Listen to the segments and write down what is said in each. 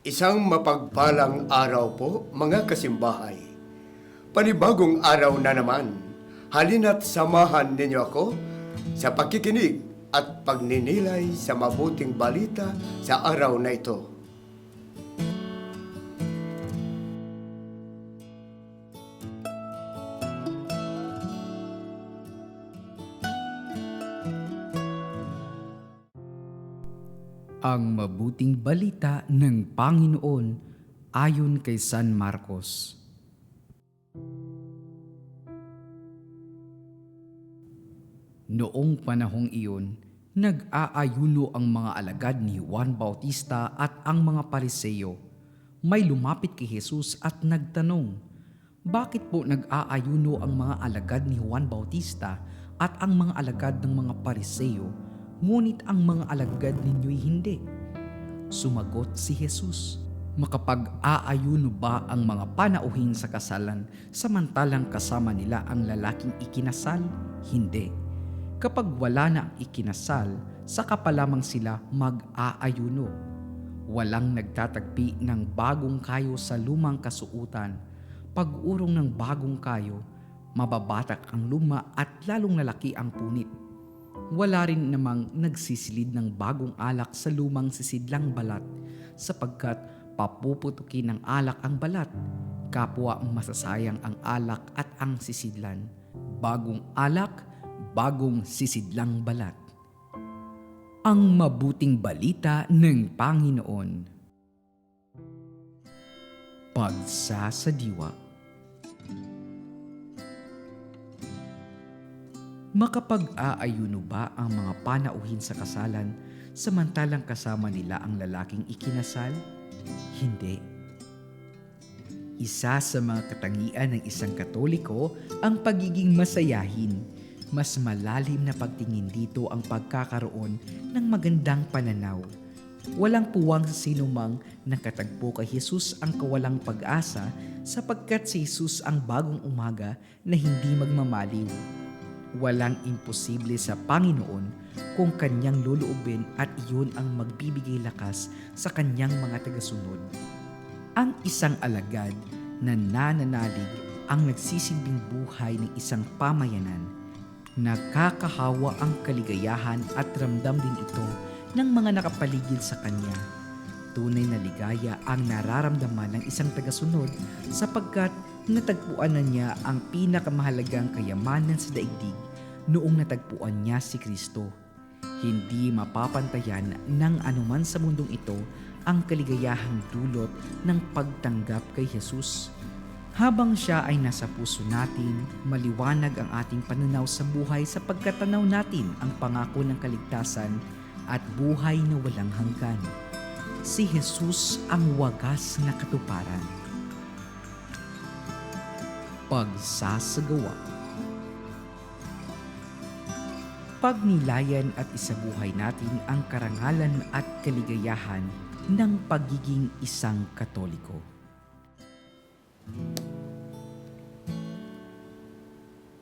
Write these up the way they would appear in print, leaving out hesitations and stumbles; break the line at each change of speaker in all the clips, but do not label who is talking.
Isang mapagpalang araw po, mga kasimbahay. Panibagong araw na naman. Halina't samahan ninyo ako sa pakikinig at pagninilay sa mabuting balita sa araw na ito.
Ang mabuting balita ng Panginoon ayon kay San Marcos. Noong panahong iyon, nag-aayuno ang mga alagad ni Juan Bautista at ang mga Pariseo. May lumapit kay Jesus at nagtanong, "Bakit po nag-aayuno ang mga alagad ni Juan Bautista at ang mga alagad ng mga Pariseo, ngunit ang mga alagad ninyo'y hindi?" Sumagot si Jesus, "Makapag-aayuno ba ang mga panauhin sa kasalan samantalang kasama nila ang lalaking ikinasal? Hindi. Kapag wala na ang ikinasal, saka pa lamang sila mag-aayuno. Walang nagtatagpi ng bagong kayo sa lumang kasuutan. Pag-urong ng bagong kayo, mababatak ang luma at lalong lalaki ang punit. Wala rin namang nagsisilid ng bagong alak sa lumang sisidlang balat, sapagkat papuputukin ng alak ang balat. Kapwa masasayang ang alak at ang sisidlan. Bagong alak, bagong sisidlang balat." Ang mabuting balita ng Panginoon. Pagsasadiwa. Makapag-aayuno ba ang mga panauhin sa kasalan samantalang kasama nila ang lalaking ikinasal? Hindi. Isa sa mga katangian ng isang Katoliko ang pagiging masayahin. Mas malalim na pagtingin dito ang pagkakaroon ng magandang pananaw. Walang puwang sa sinumang nakatagpo kay Jesus ang kawalang pag-asa, sapagkat si Jesus ang bagong umaga na hindi magmamaliw. Walang imposible sa Panginoon kung kanyang luluubin at iyon ang magbibigay lakas sa kanyang mga tagasunod. Ang isang alagad na nananalig ang nagsisilbing buhay ng isang pamayanan. Nakakahawa ang kaligayahan at ramdam din ito ng mga nakapaligid sa kanya. Tunay na ligaya ang nararamdaman ng isang tagasunod sapagkat natagpuan na niya ang pinakamahalagang kayamanan sa daigdig noong natagpuan niya si Kristo. Hindi mapapantayan ng anuman sa mundong ito ang kaligayahang dulot ng pagtanggap kay Jesus. Habang siya ay nasa puso natin, maliwanag ang ating pananaw sa buhay sapagkat tanaw natin ang pangako ng kaligtasan at buhay na walang hanggan. Si Jesus ang wagas na katuparan. Pagsasagawa. Pagnilayan at isabuhay natin ang karangalan at kaligayahan ng pagiging isang Katoliko.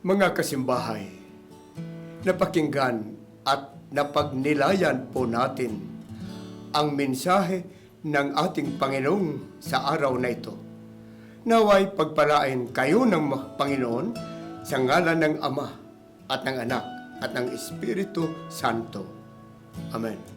Mga kasimbahay, napakinggan at napagnilayan po natin ang mensahe ng ating Panginoon sa araw na ito. Naway pagpalain kayo ng Panginoon sa ngalan ng Ama at ng Anak at ng Espiritu Santo. Amen.